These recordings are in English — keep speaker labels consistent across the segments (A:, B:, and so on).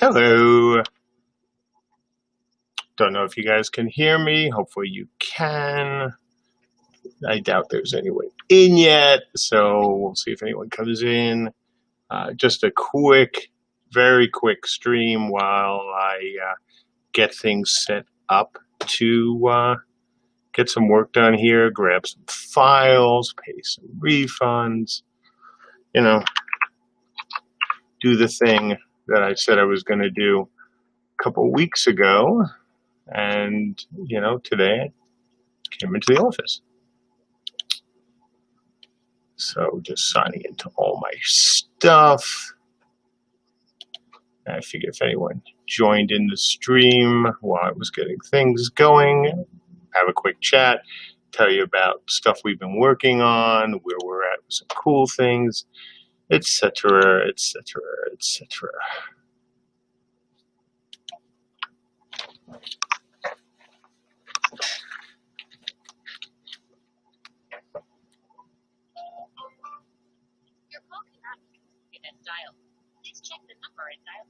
A: Hello. Don't know if you guys can hear me. Hopefully you can. I doubt there's anyone in yet, so we'll see if anyone comes in. Just a very quick stream while I get things set up to get some work done here, grab some files, pay some refunds, you know, do the thing that I said I was going to do a couple weeks ago. And, today I came into the office. So just signing into all my stuff. I figured if anyone joined in the stream while I was getting things going, have a quick chat, tell you about stuff we've been working on, where we're at with some cool things, etc., etc., etc.
B: Your call cannot be completed as dialed. Please check the number and dial.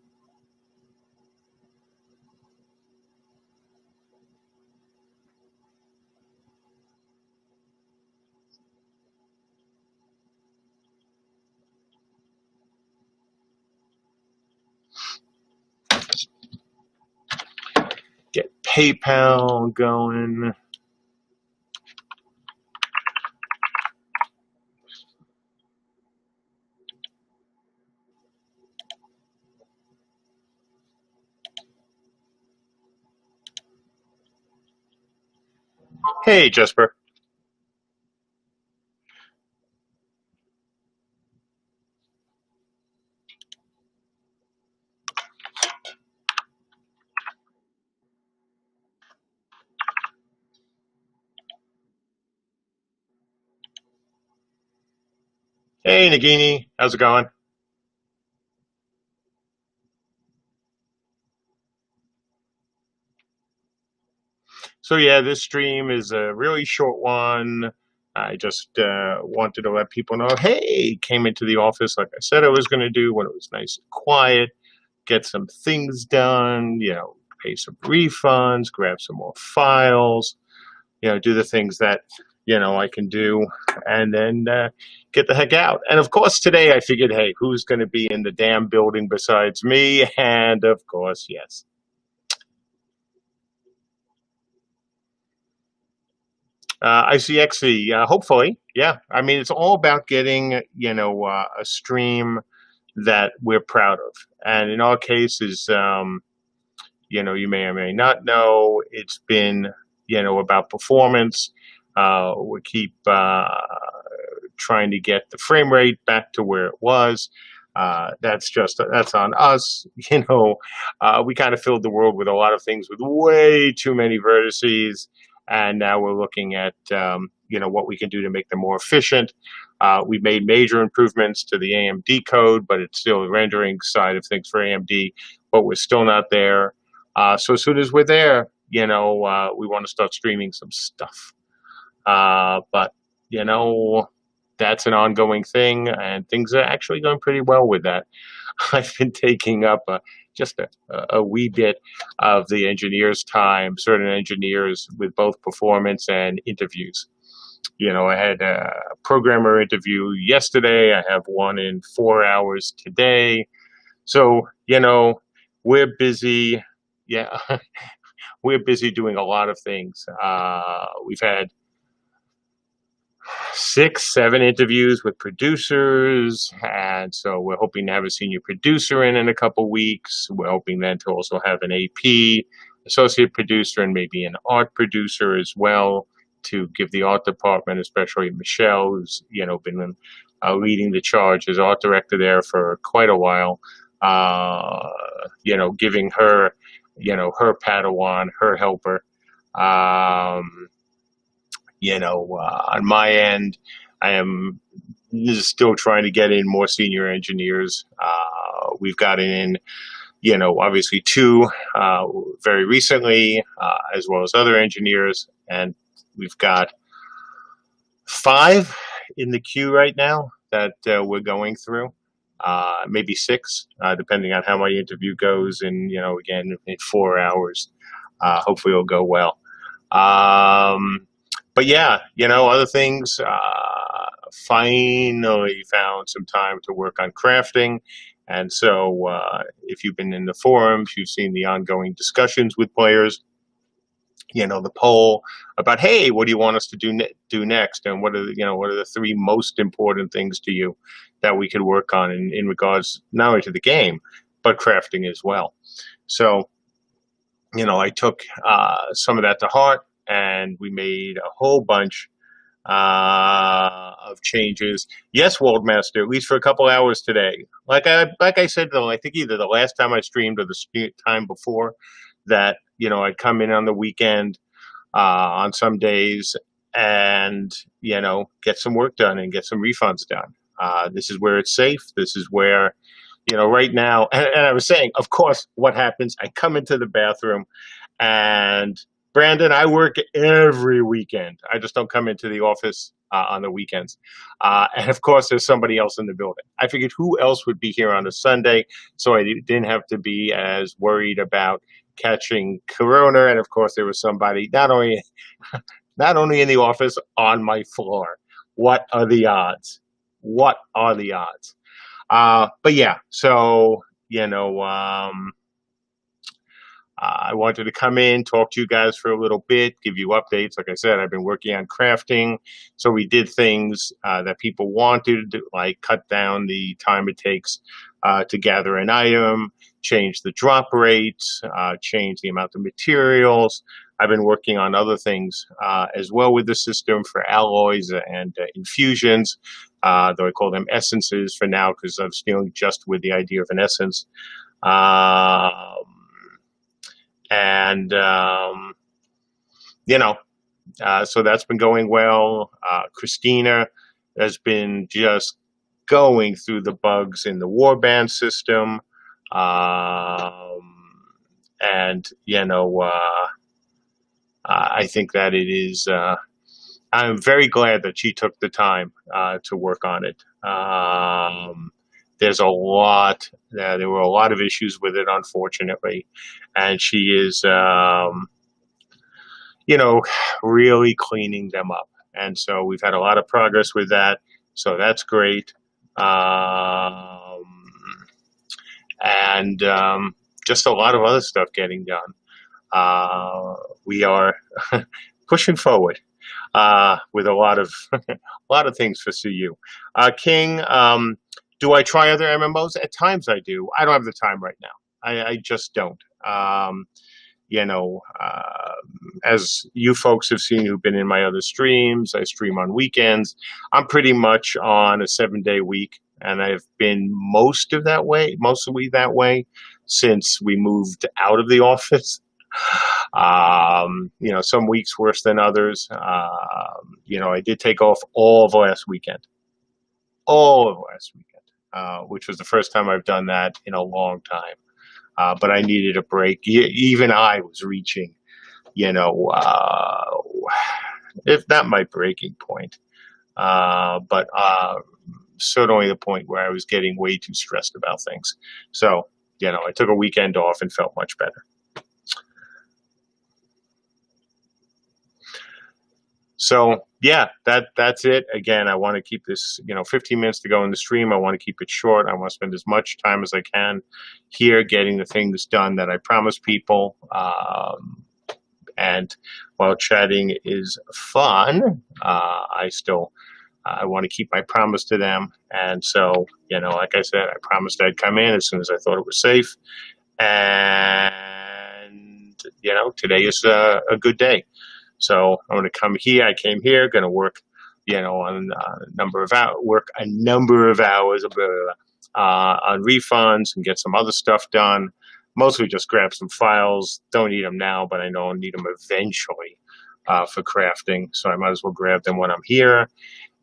A: Get PayPal going. Hey, Jesper. Hey, Nagini. How's it going? So yeah, this stream is a really short one. I just wanted to let people know, hey, came into the office like I said I was going to do when it was nice and quiet, get some things done, pay some refunds, grab some more files, do the things that, I can do, and then get the heck out. And of course, today I figured, hey, who's going to be in the damn building besides me? And of course, yes. I see XE. Hopefully, yeah. I mean, it's all about getting, a stream that we're proud of. And in our cases, you may or may not know, it's been, about performance. We keep trying to get the frame rate back to where it was. That's on us. We kind of filled the world with a lot of things with way too many vertices. And now we're looking at, what we can do to make them more efficient. We've made major improvements to the AMD code, but it's still the rendering side of things for AMD, but we're still not there. So as soon as we're there, we want to start streaming some stuff. But, that's an ongoing thing, and things are actually going pretty well with that. I've been taking up just a wee bit of the engineers' time, certain engineers with both performance and interviews. I had a programmer interview yesterday. I have one in 4 hours today. So, we're busy. Yeah, we're busy doing a lot of things. We've had 6, 7 interviews with producers, and so we're hoping to have a senior producer in a couple weeks. We're hoping then to also have an AP, associate producer, and maybe an art producer as well to give the art department, especially Michelle, who's been leading the charge as art director there for quite a while. Giving her, her Padawan, her helper. On my end, I am still trying to get in more senior engineers. We've gotten in, obviously 2 very recently, as well as other engineers, and we've got 5 in the queue right now that we're going through. maybe 6, depending on how my interview goes. And, again, in 4 hours, hopefully it'll go well. But yeah, other things, finally found some time to work on crafting. And so, if you've been in the forums, you've seen the ongoing discussions with players, the poll about, hey, what do you want us to do next, and what are the 3 most important things to you that we could work on in regards not only to the game but crafting as well. So I took some of that to heart, and we made a whole bunch of changes. Yes, World Master, at least for a couple hours today. Like I said, though, I think either the last time I streamed or the time before that, I'd come in on the weekend, on some days, and get some work done and get some refunds done. This is where it's safe. This is where, right now, and I was saying, of course, what happens? I come into the bathroom, and Brandon, I work every weekend. I just don't come into the office on the weekends. And of course, there's somebody else in the building. I figured who else would be here on a Sunday, so I didn't have to be as worried about catching corona. And of course, there was somebody not only in the office, on my floor. What are the odds? What are the odds? But yeah, so I wanted to come in, talk to you guys for a little bit, give you updates. Like I said, I've been working on crafting. So we did things that people wanted, like cut down the time it takes to gather an item, change the drop rates, change the amount of materials. I've been working on other things as well with the system for alloys and infusions, though I call them essences for now because I'm dealing just with the idea of an essence. And so that's been going well. Christina has been just going through the bugs in the warband system, and I think that it is. I'm very glad that she took the time to work on it. There's a lot. There were a lot of issues with it, unfortunately, and she is, really cleaning them up. And so we've had a lot of progress with that. So that's great. And just a lot of other stuff getting done. We are pushing forward with a lot of a lot of things for CU. King, do I try other MMOs? At times I do. I don't have the time right now. I just don't. As you folks have seen who've been in my other streams, I stream on weekends. I'm pretty much on a 7-day week, and I've been mostly that way since we moved out of the office. Some weeks worse than others. I did take off all of last weekend, which was the first time I've done that in a long time. But I needed a break. Even I was reaching, if not my breaking point, but certainly the point where I was getting way too stressed about things. So, I took a weekend off and felt much better. So yeah, that's it. Again, I want to keep this, 15 minutes to go in the stream. I want to keep it short. I want to spend as much time as I can here getting the things done that I promised people. And while chatting is fun, I want to keep my promise to them. And so, like I said, I promised I'd come in as soon as I thought it was safe. And, today is a good day. So I'm going to come here. I came here, going to work, on a number of hours on refunds and get some other stuff done. Mostly just grab some files. Don't need them now, but I know I'll need them eventually for crafting. So I might as well grab them when I'm here.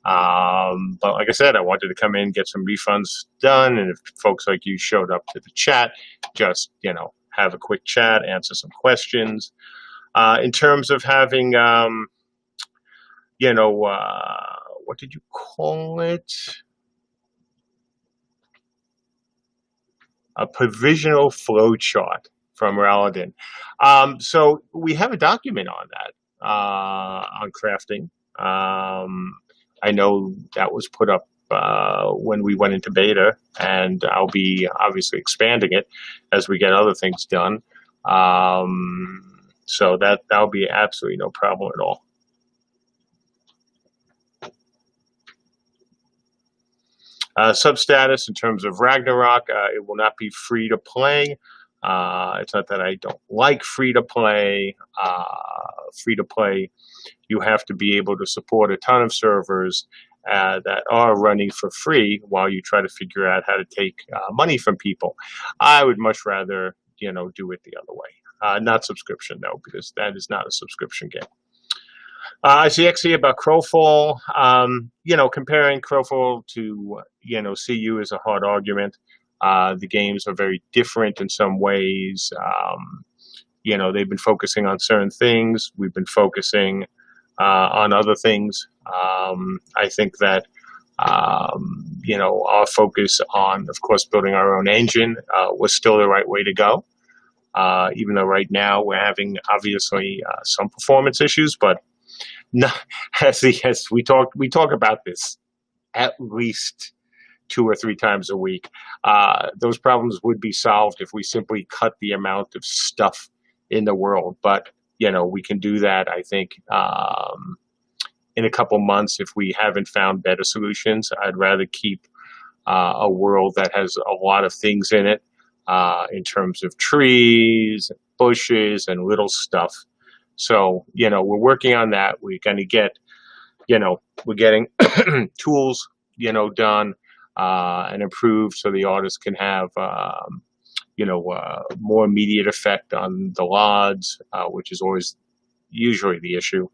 A: But like I said, I wanted to come in, get some refunds done. And if folks like you showed up to the chat, just, have a quick chat, answer some questions. In terms of having, what did you call it? A provisional flow chart from Raladin. So we have a document on that, on crafting. I know that was put up when we went into beta, and I'll be obviously expanding it as we get other things done. So that'll be absolutely no problem at all. Substatus in terms of Ragnarok, it will not be free to play. It's not that I don't like free to play. Free to play, you have to be able to support a ton of servers that are running for free while you try to figure out how to take money from people. I would much rather, do it the other way. Not subscription though, because that is not a subscription game. I see XE about Crowfall. Comparing Crowfall to, CU is a hard argument. The games are very different in some ways. They've been focusing on certain things. We've been focusing on other things. I think that, our focus on, of course, building our own engine was still the right way to go. Even though right now we're having, obviously, some performance issues, but no, as we talk about this at least 2 or 3 times a week. Those problems would be solved if we simply cut the amount of stuff in the world. But we can do that, I think, in a couple months if we haven't found better solutions. I'd rather keep a world that has a lot of things in it, in terms of trees, bushes, and little stuff. So, we're working on that. We're going to get, we're getting tools, done and improved so the artists can have, more immediate effect on the LODs, which is always usually the issue.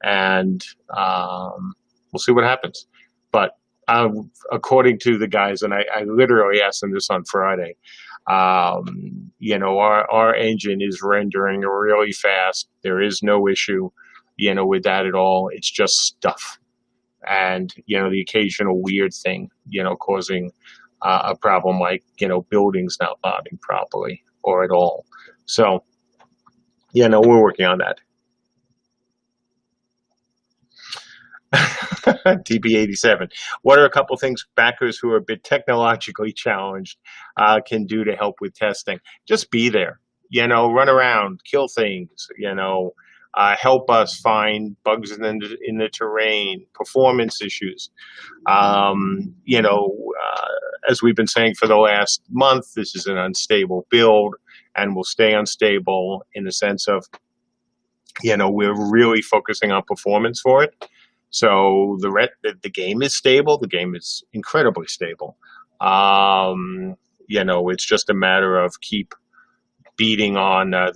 A: And we'll see what happens. But according to the guys, and I literally asked them this on Friday, our engine is rendering really fast. There is no issue, with that at all. It's just stuff. And, the occasional weird thing, causing a problem like, buildings not loading properly or at all. So, we're working on that. TB87. What are a couple things backers who are a bit technologically challenged can do to help with testing? Just be there, run around, kill things, help us find bugs in the terrain, performance issues. As we've been saying for the last month, this is an unstable build and will stay unstable in the sense of, we're really focusing on performance for it. So the game is stable. The game is incredibly stable. It's just a matter of keep beating on on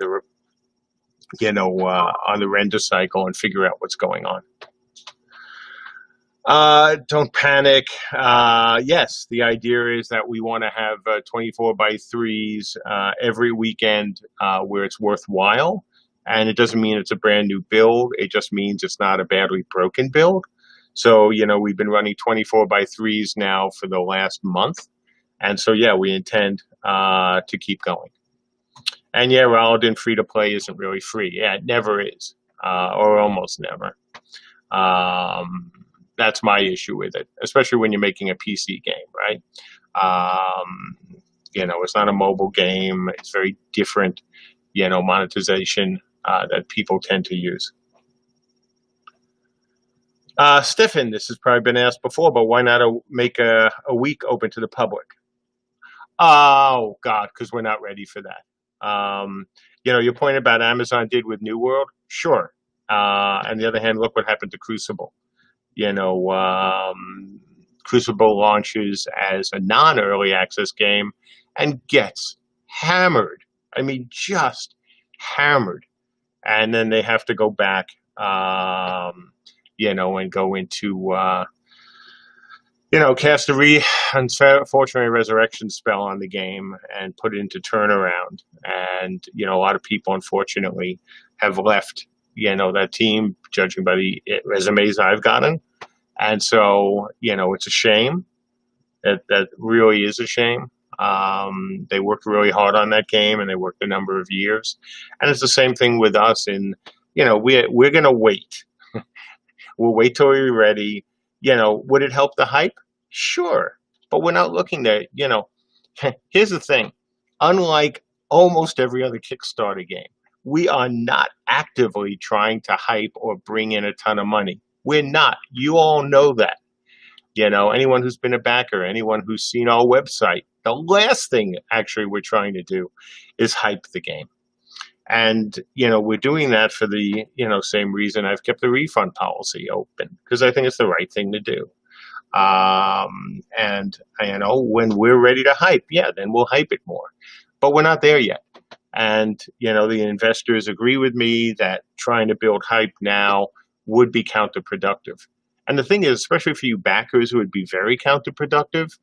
A: the render cycle and figure out what's going on. Don't panic. Yes, the idea is that we want to have 24x3s every weekend where it's worthwhile. And it doesn't mean it's a brand new build. It just means it's not a badly broken build. So, we've been running 24x3s now for the last month. And so, we intend to keep going. And Raladin free to play isn't really free. Yeah, it never is, or almost never. That's my issue with it, especially when you're making a PC game, right? It's not a mobile game. It's very different, monetization that people tend to use. Stefan, this has probably been asked before, but why not make a week open to the public? Oh, God, because we're not ready for that. Your point about Amazon did with New World, sure. On the other hand, look what happened to Crucible. Crucible launches as a non-early access game and gets hammered. I mean, just hammered. And then they have to go back, and go into, cast a unfortunately resurrection spell on the game and put it into turnaround. And, a lot of people, unfortunately, have left, that team, judging by the resumes I've gotten. And so, it's a shame. That really is a shame. They worked really hard on that game, and they worked a number of years. And it's the same thing with us. In we're going to wait. We'll wait till we're ready. Would it help the hype? Sure, but we're not looking to. Here's the thing: unlike almost every other Kickstarter game, we are not actively trying to hype or bring in a ton of money. We're not. You all know that. Anyone who's been a backer, anyone who's seen our website, the last thing actually we're trying to do is hype the game. And, we're doing that for the, same reason I've kept the refund policy open, because I think it's the right thing to do. And, when we're ready to hype, yeah, then we'll hype it more. But we're not there yet. And, the investors agree with me that trying to build hype now would be counterproductive. And the thing is, especially for you backers, it would be very counterproductive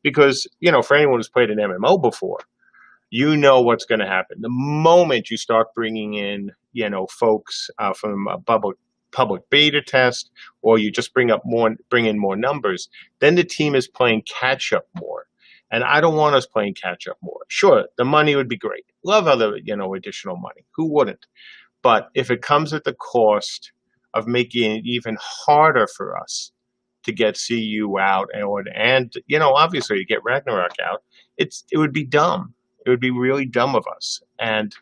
A: because, for anyone who's played an MMO before, you know what's going to happen. The moment you start bringing in, folks from a public beta test, or you just bring in more numbers, then the team is playing catch up more. And I don't want us playing catch up more. Sure, the money would be great. Love other, additional money. Who wouldn't? But if it comes at the cost of making it even harder for us to get CU out and obviously to get Ragnarok out, it would be dumb. It would be really dumb of us. And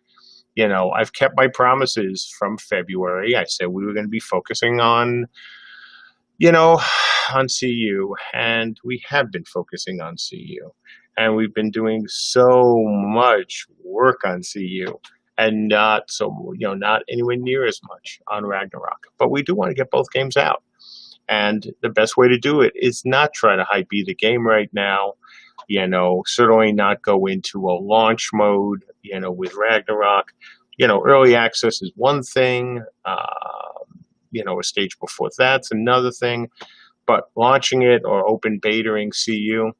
A: I've kept my promises from February. I said we were going to be focusing on you know, on CU, and we have been focusing on CU, and we've been doing so much work on CU, and not anywhere near as much on Ragnarok. But we do want to get both games out, and the best way to do it is not try to hype either game right now. Certainly not go into a launch mode. With Ragnarok, early access is one thing. A stage before that's another thing. But launching it or open betaing CU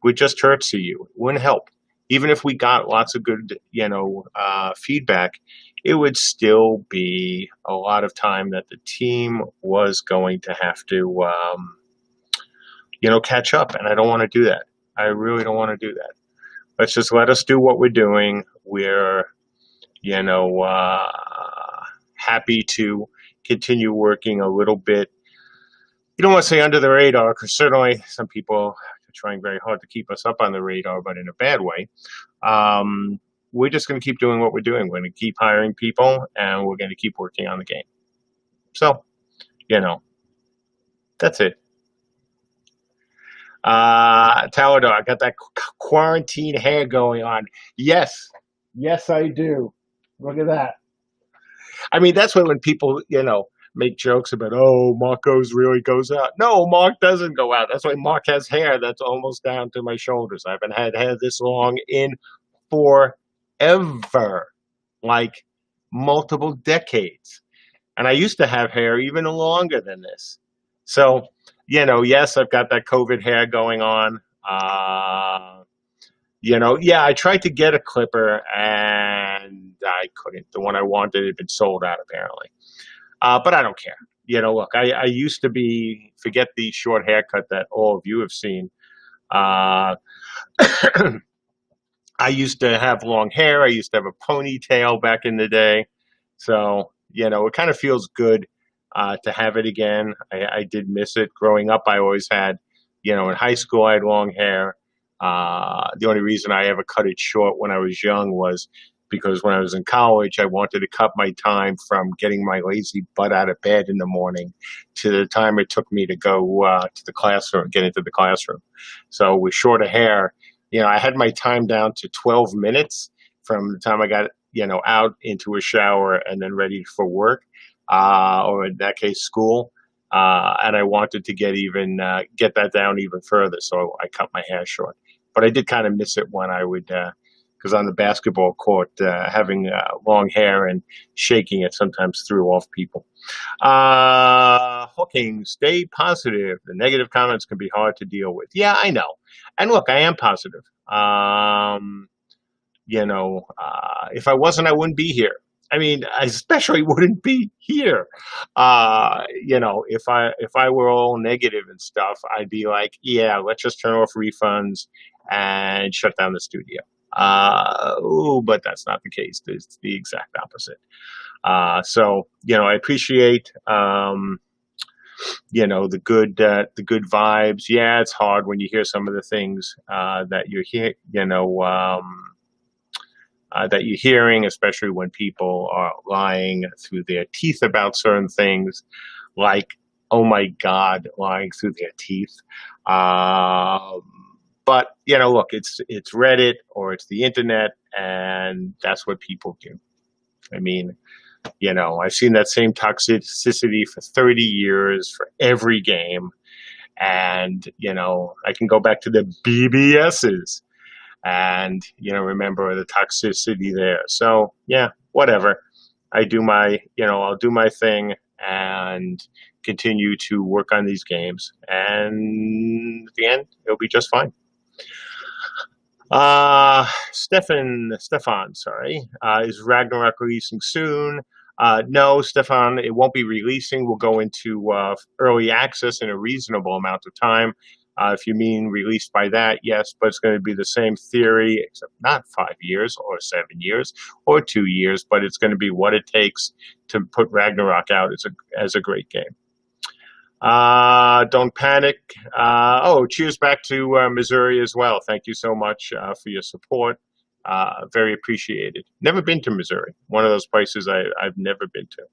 A: would just hurt CU. It wouldn't help. Even if we got lots of good, feedback, it would still be a lot of time that the team was going to have to, catch up. And I don't want to do that. I really don't want to do that. Let's just let us do what we're doing. We're, happy to continue working a little bit. You don't want to say under the radar, because certainly some people are trying very hard to keep us up on the radar, but in a bad way. We're just going to keep doing what we're doing. We're going to keep hiring people, and we're going to keep working on the game. So, that's it. Taladar, I got that quarantine hair going on. Yes, I do. Look at that. I mean, that's when people, make jokes about, oh, Mark really goes out. No, Mark doesn't go out. That's why Mark has hair that's almost down to my shoulders. I haven't had hair this long in forever, like multiple decades. And I used to have hair even longer than this. So, yes, I've got that COVID hair going on. Yeah, I tried to get a clipper and I couldn't. The one I wanted had been sold out apparently. But I don't care. Look, I used to forget the short haircut that all of you have seen. Uh, I used to have long hair. I used to have a ponytail back in the day. So, it kind of feels good to have it again. I did miss it. Growing up, I always had, in high school, I had long hair. The only reason I ever cut it short when I was young was because when I was in college, I wanted to cut my time from getting my lazy butt out of bed in the morning to the time it took me to go to the classroom, get into the classroom. So with shorter hair, I had my time down to 12 minutes from the time I got, out into a shower and then ready for work, or in that case, school. And I wanted to get that down even further. So I cut my hair short. But I did kind of miss it when I would, because on the basketball court, having long hair and shaking it sometimes threw off people. Hawking, stay positive. The negative comments can be hard to deal with. Yeah, I know. And look, I am positive. If I wasn't, I wouldn't be here. I mean, I especially wouldn't be here. If I were all negative and stuff, I'd be like, yeah, let's just turn off refunds and shut down the studio. But that's not the case. It's the exact opposite. So I appreciate the good vibes. Yeah, it's hard when you hear some of the things that you're hear that you're hearing, especially when people are lying through their teeth about certain things, like, oh my God, lying through their teeth. Um, but look, it's Reddit or it's the internet, and that's what people do. I mean, I've seen that same toxicity for 30 years for every game. And, I can go back to the BBSs and, remember the toxicity there. So, yeah, whatever. I'll do my thing and continue to work on these games. And at the end, it'll be just fine. Stefan, sorry. Is Ragnarok releasing soon? No, Stefan, it won't be releasing. We'll go into early access in a reasonable amount of time. If you mean released by that, yes, but it's going to be the same theory, except not 5 years or 7 years or 2 years, but it's going to be what it takes to put Ragnarok out as a great game. Don't panic. Cheers back to Missouri as well. Thank you so much for your support. Very appreciated. Never been to Missouri. One of those places I've never been to.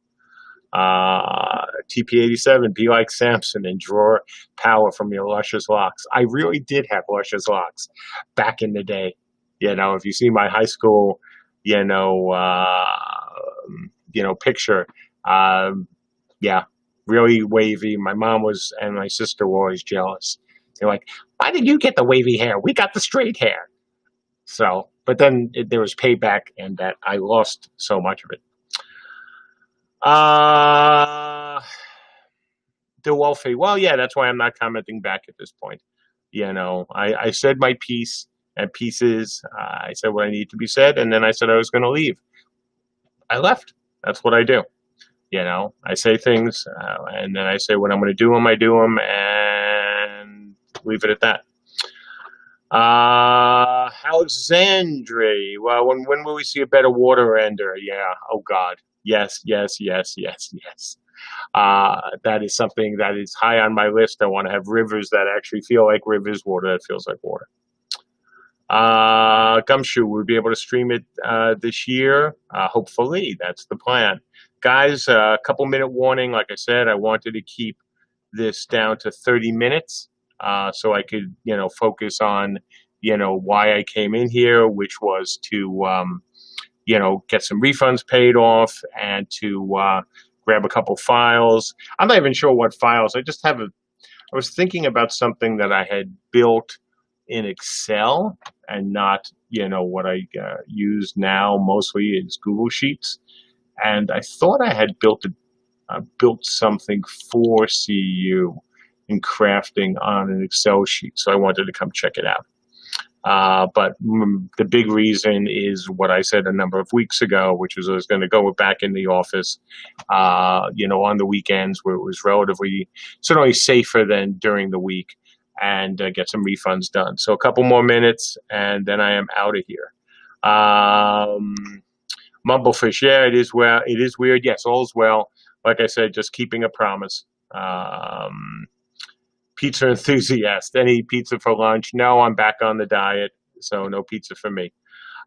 A: TP87, be like Samson and draw power from your luscious locks. I really did have luscious locks back in the day. If you see my high school, picture, yeah, really wavy. My mom and my sister were always jealous. They're like, why did you get the wavy hair? We got the straight hair. So, but then there was payback, and that I lost so much of it. DeWolfie, well, yeah, that's why I'm not commenting back at this point. I said my piece and pieces. I said what I needed to be said, and then I said I was going to leave. I left. That's what I do. I say things, and then I say when I'm going to do them, I do them, and leave it at that. Alexandre, well, when will we see a better water ender? Yeah. Oh God. Yes. That is something that is high on my list. I want to have rivers that actually feel like rivers, water that feels like water. Gumshoe, we'll be able to stream it this year. Hopefully, that's the plan. Guys, a couple minute warning. Like I said, I wanted to keep this down to 30 minutes so I could, focus on, why I came in here, which was to, get some refunds paid off and to grab a couple files. I'm not even sure what files. I was thinking about something that I had built in Excel and not, what I use now mostly is Google Sheets. And I thought I had built something for CU in crafting on an Excel sheet. So I wanted to come check it out. But the big reason is what I said a number of weeks ago, which was I was going to go back in the office, on the weekends where it was relatively certainly safer than during the week, and get some refunds done. So a couple more minutes, and then I am out of here. Mumblefish, yeah, it is well. It is weird. Yes, all's well. Like I said, just keeping a promise. Pizza enthusiast. Any pizza for lunch? No, I'm back on the diet, so no pizza for me.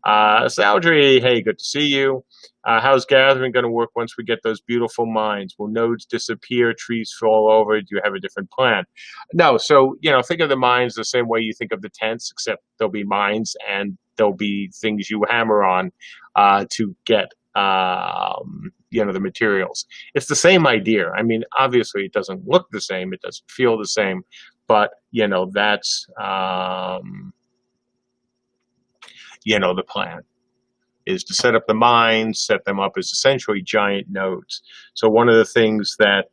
A: Saldry, hey, good to see you. How's gathering going to work once we get those beautiful mines? Will nodes disappear, trees fall over? Do you have a different plan? No, so, think of the mines the same way you think of the tents, except there'll be mines and there'll be things you hammer on to get, the materials. It's the same idea. I mean, obviously it doesn't look the same. It doesn't feel the same, but, that's, the plan is to set up the mines, set them up as essentially giant nodes. So one of the things that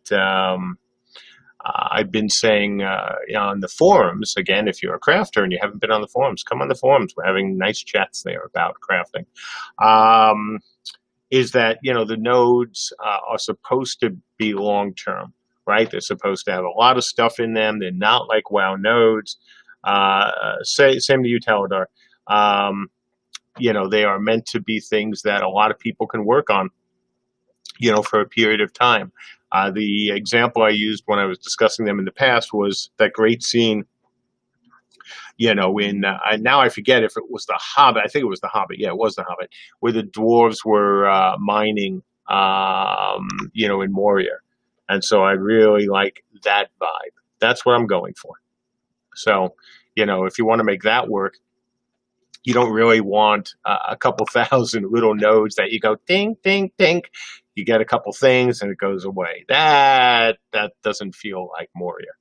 A: I've been saying on the forums, again, if you're a crafter and you haven't been on the forums, come on the forums. We're having nice chats there about crafting. Is that, the nodes are supposed to be long-term, right? They're supposed to have a lot of stuff in them. They're not like WoW nodes. Same to you, Taladar. Um, they are meant to be things that a lot of people can work on, for a period of time. The example I used when I was discussing them in the past was that great scene, in now I forget if it was the Hobbit. I think it was the Hobbit. Yeah, it was the Hobbit, where the dwarves were mining, in Moria, and so I really like that vibe. That's what I'm going for. So, if you want to make that work, you don't really want a couple thousand little nodes that you go ding, ding, ding. You get a couple things and it goes away. That doesn't feel like Moria.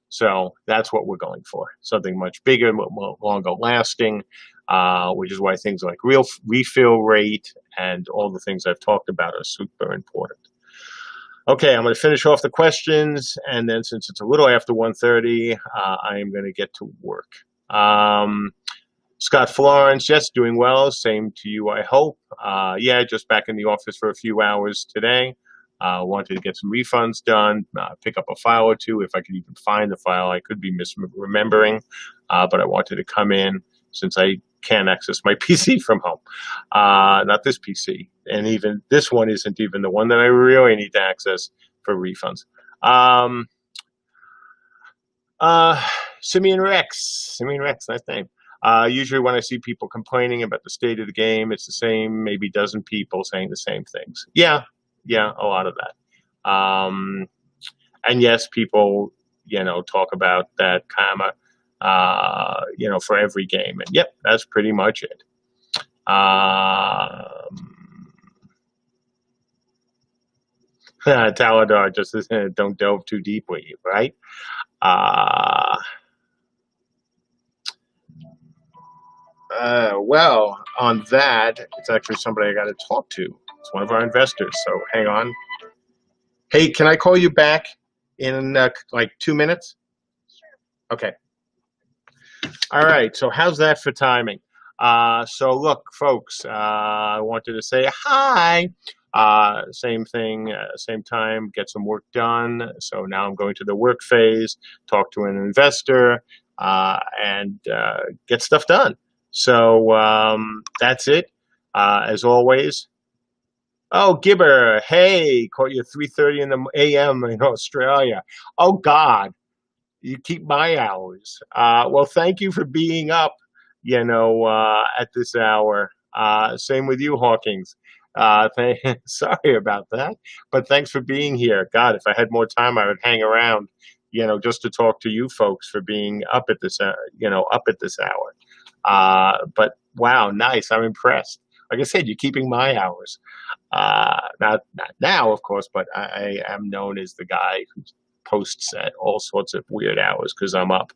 A: So that's what we're going for. Something much bigger, more longer lasting, which is why things like real refill rate and all the things I've talked about are super important. Okay, I'm going to finish off the questions, and then since it's a little after 1:30, I am going to get to work. Scott Florence, yes, doing well. Same to you, I hope. Yeah, just back in the office for a few hours today. Wanted to get some refunds done, pick up a file or two if I could even find the file. I could be misremembering, but I wanted to come in since I can't access my PC from home. Not this PC, and even this one isn't even the one that I really need to access for refunds. Simeon Rex, nice name. Usually when I see people complaining about the state of the game, it's the same, maybe dozen people saying the same things. Yeah, a lot of that. And yes, people, talk about that karma, for every game. And yep, that's pretty much it. Taladar just don't delve too deeply, right? Uh, well, on that, it's actually somebody I got to talk to. It's one of our investors. So hang on. Hey, can I call you back in like 2 minutes? Okay. All right. So how's that for timing? So look, folks, I wanted to say hi. Same thing, same time, get some work done. So now I'm going to the work phase, talk to an investor, and get stuff done. So that's it. As always. Oh, Gibber, hey, caught you at 3:30 in the a.m. in Australia. Oh God, you keep my hours. Well, thank you for being up, at this hour. Same with you, Hawkins. Sorry about that, but thanks for being here. God, if I had more time, I would hang around, just to talk to you folks for being up at this, up at this hour. But wow, nice. I'm impressed. Like I said, you're keeping my hours. Not now, of course, but I am known as the guy who posts at all sorts of weird hours because I'm up.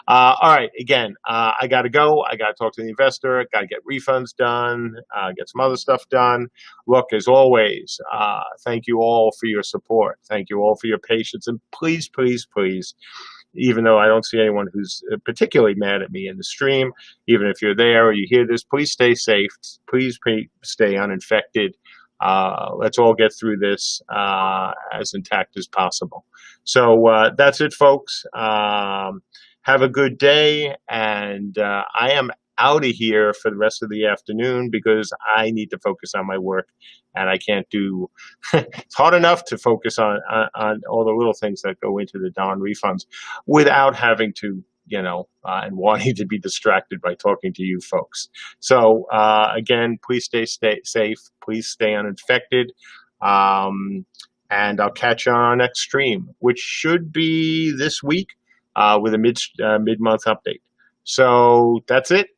A: All right, again, I got to go. I got to talk to the investor. Got to get refunds done. Get some other stuff done. Look, as always, thank you all for your support. Thank you all for your patience, and please, please, please. Even though I don't see anyone who's particularly mad at me in the stream, even if you're there or you hear this, please stay safe. Please stay uninfected. Let's all get through this as intact as possible. So that's it, folks. Have a good day, and I am out of here for the rest of the afternoon because I need to focus on my work, and I can't do. It's hard enough to focus on all the little things that go into the darn refunds without having to, and wanting to be distracted by talking to you folks. So again, please stay safe. Please stay uninfected. And I'll catch you on our next stream, which should be this week with a mid-month update. So that's it.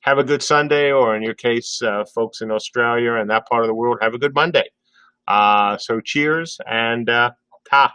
A: Have a good Sunday, or in your case, folks in Australia and that part of the world, have a good Monday. So cheers and ta.